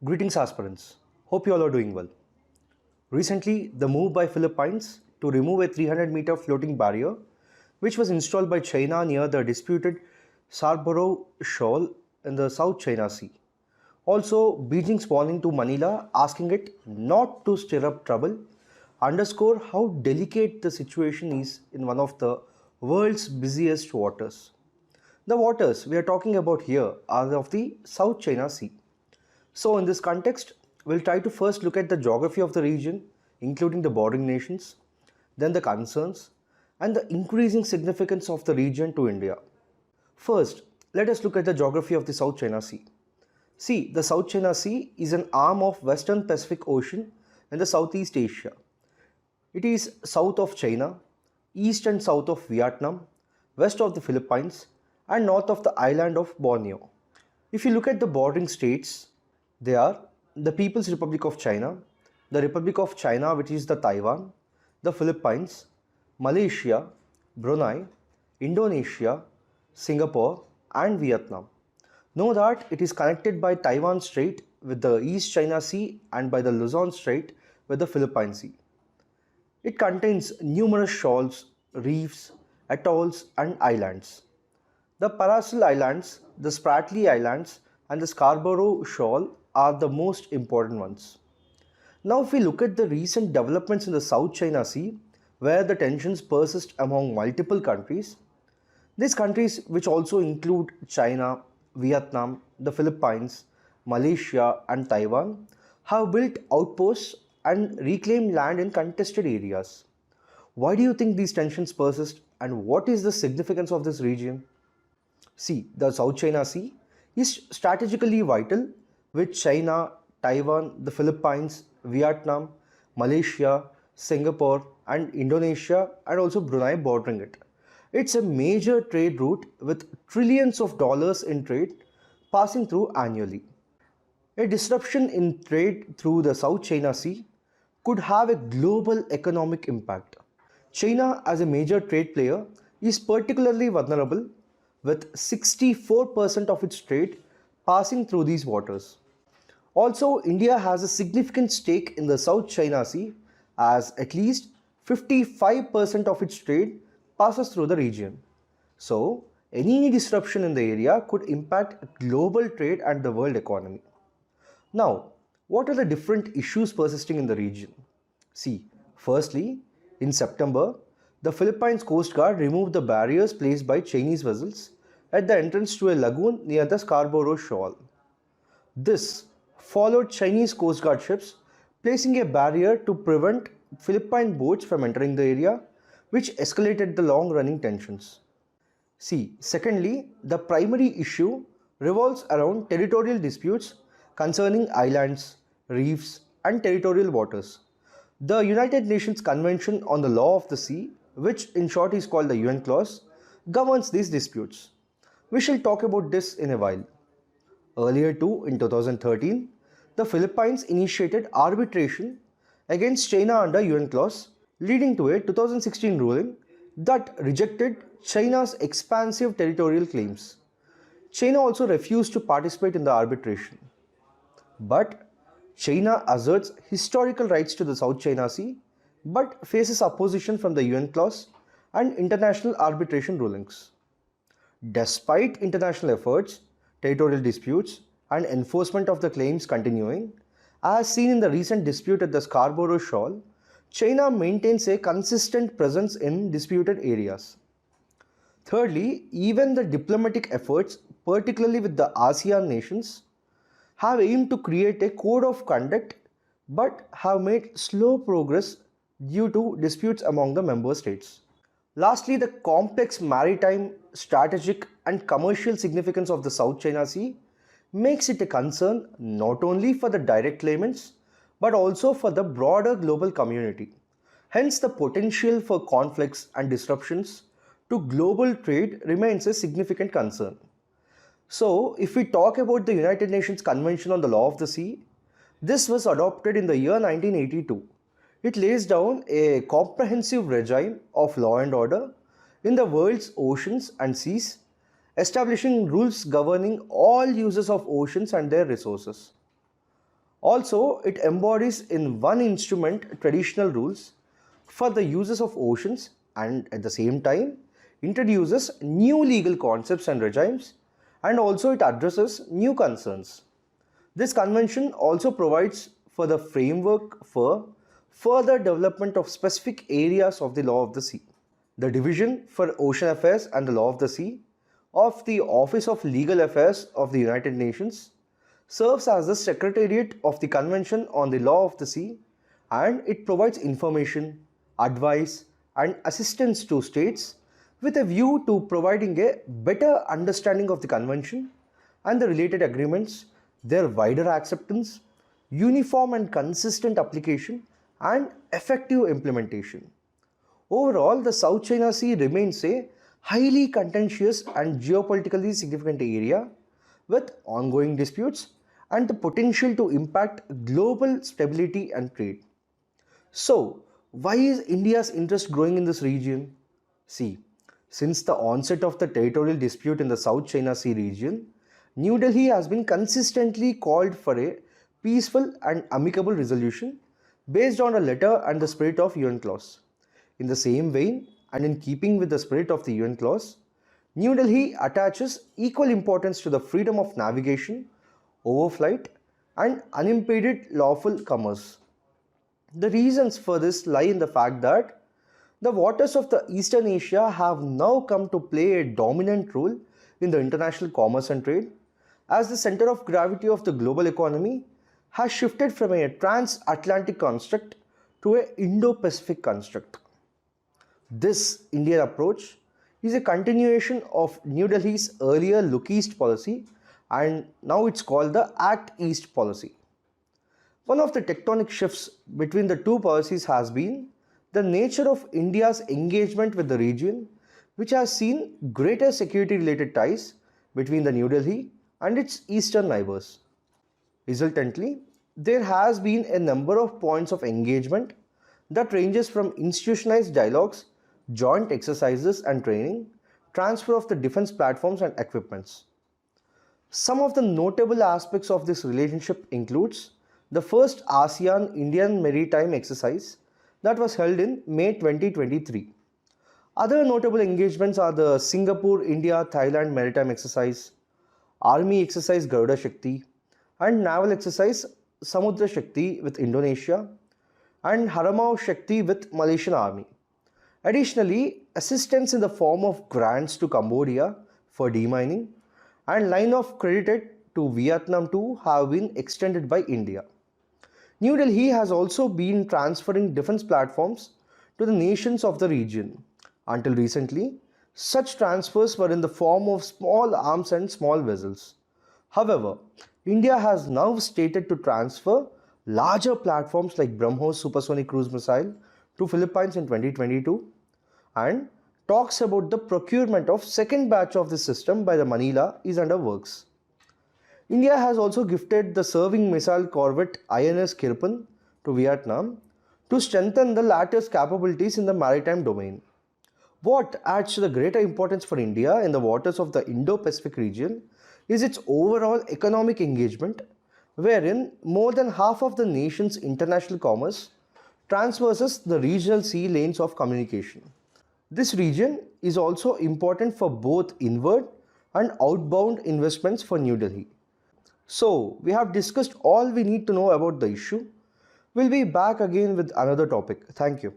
Greetings aspirants, hope you all are doing well. Recently, the move by Philippines to remove a 300-meter floating barrier which was installed by China near the disputed Scarborough Shoal in the South China Sea. Also, Beijing's warning to Manila asking it not to stir up trouble underscore how delicate the situation is in one of the world's busiest waters. The waters we are talking about here are of the South China Sea. So in this context, we'll try to first look at the geography of the region, including the bordering nations, then the concerns, and the increasing significance of the region to India. First, let us look at the geography of the South China Sea. See, the South China Sea is an arm of Western Pacific Ocean in the Southeast Asia. It is south of China, east and south of Vietnam, west of the Philippines, and north of the island of Borneo. If you look at the bordering states, they are the People's Republic of China, the Republic of China, which is the Taiwan, the Philippines, Malaysia, Brunei, Indonesia, Singapore, and Vietnam. Know that it is connected by Taiwan Strait with the East China Sea and by the Luzon Strait with the Philippine Sea. It contains numerous shoals, reefs, atolls, and islands. The Paracel Islands, the Spratly Islands, and the Scarborough Shoal are the most important ones. Now, if we look at the recent developments in the South China Sea, where the tensions persist among multiple countries, these countries, which also include China, Vietnam, the Philippines, Malaysia, and Taiwan, have built outposts and reclaimed land in contested areas. Why do you think these tensions persist, and what is the significance of this region? See, the South China Sea is strategically vital with China, Taiwan, the Philippines, Vietnam, Malaysia, Singapore, and Indonesia, and also Brunei bordering it. It's a major trade route with trillions of dollars in trade passing through annually. A disruption in trade through the South China Sea could have a global economic impact. China, as a major trade player, is particularly vulnerable with 64% of its trade passing through these waters. Also, India has a significant stake in the South China Sea as at least 55% of its trade passes through the region. So, any disruption in the area could impact global trade and the world economy. Now, what are the different issues persisting in the region? See, firstly, in September, the Philippines Coast Guard removed the barriers placed by Chinese vessels at the entrance to a lagoon near the Scarborough Shoal. This followed Chinese Coast Guard ships placing a barrier to prevent Philippine boats from entering the area, which escalated the long-running tensions. See, secondly, the primary issue revolves around territorial disputes concerning islands, reefs, and territorial waters. The United Nations Convention on the Law of the Sea, which in short is called the UN Clause, governs these disputes. We shall talk about this in a while. Earlier too, in 2013, the Philippines initiated arbitration against China under UN Clause, leading to a 2016 ruling that rejected China's expansive territorial claims. China also refused to participate in the arbitration. But China asserts historical rights to the South China Sea but faces opposition from the UN Clause and international arbitration rulings. Despite international efforts, territorial disputes, and enforcement of the claims continuing, as seen in the recent dispute at the Scarborough Shoal, China maintains a consistent presence in disputed areas. Thirdly, even the diplomatic efforts, particularly with the ASEAN nations, have aimed to create a code of conduct but have made slow progress due to disputes among the member states. Lastly, the complex maritime, strategic, and commercial significance of the South China Sea makes it a concern not only for the direct claimants but also for the broader global community. Hence, the potential for conflicts and disruptions to global trade remains a significant concern. So, if we talk about the United Nations Convention on the Law of the Sea, this was adopted in the year 1982. It lays down a comprehensive regime of law and order in the world's oceans and seas, establishing rules governing all uses of oceans and their resources. Also, it embodies in one instrument traditional rules for the uses of oceans and at the same time introduces new legal concepts and regimes, and also it addresses new concerns. This convention also provides for the framework for further development of specific areas of the law of the sea. The Division for Ocean Affairs and the Law of the Sea of the Office of Legal Affairs of the United Nations serves as the Secretariat of the Convention on the Law of the Sea, and it provides information, advice and assistance to states with a view to providing a better understanding of the convention and the related agreements, their wider acceptance, uniform and consistent application and effective implementation. Overall, the South China Sea remains a highly contentious and geopolitically significant area with ongoing disputes and the potential to impact global stability and trade. So, why is India's interest growing in this region? See, since the onset of the territorial dispute in the South China Sea region, New Delhi has been consistently called for a peaceful and amicable resolution based on a letter and the spirit of UN clause. In the same vein, and in keeping with the spirit of the UN clause, New Delhi attaches equal importance to the freedom of navigation, overflight, and unimpeded lawful commerce. The reasons for this lie in the fact that the waters of the Eastern Asia have now come to play a dominant role in the international commerce and trade, as the center of gravity of the global economy has shifted from a transatlantic construct to an Indo-Pacific construct. This Indian approach is a continuation of New Delhi's earlier Look East policy, and now it's called the Act East policy. One of the tectonic shifts between the two policies has been the nature of India's engagement with the region, which has seen greater security related ties between the New Delhi and its eastern neighbors. Resultantly, there has been a number of points of engagement that ranges from institutionalized dialogues, joint exercises and training, transfer of the defense platforms and equipments. Some of the notable aspects of this relationship includes the first ASEAN Indian Maritime Exercise that was held in May 2023. Other notable engagements are the Singapore India Thailand Maritime Exercise, Army Exercise Garuda Shakti, and Naval Exercise Samudra Shakti with Indonesia, and Haramau Shakti with Malaysian Army. Additionally, assistance in the form of grants to Cambodia for demining and line of credit to Vietnam too have been extended by India. New Delhi has also been transferring defense platforms to the nations of the region. Until recently, such transfers were in the form of small arms and small vessels. However, India has now stated to transfer larger platforms like BrahMos supersonic cruise missile to Philippines in 2022, and talks about the procurement of second batch of this system by the Manila is under works. India has also gifted the serving missile corvette INS Kirpan to Vietnam to strengthen the latter's capabilities in the maritime domain. What adds to the greater importance for India in the waters of the Indo-Pacific region is its overall economic engagement, wherein more than half of the nation's international commerce traverses the regional sea lanes of communication. This region is also important for both inward and outbound investments for New Delhi. So, we have discussed all we need to know about the issue. We'll be back again with another topic. Thank you.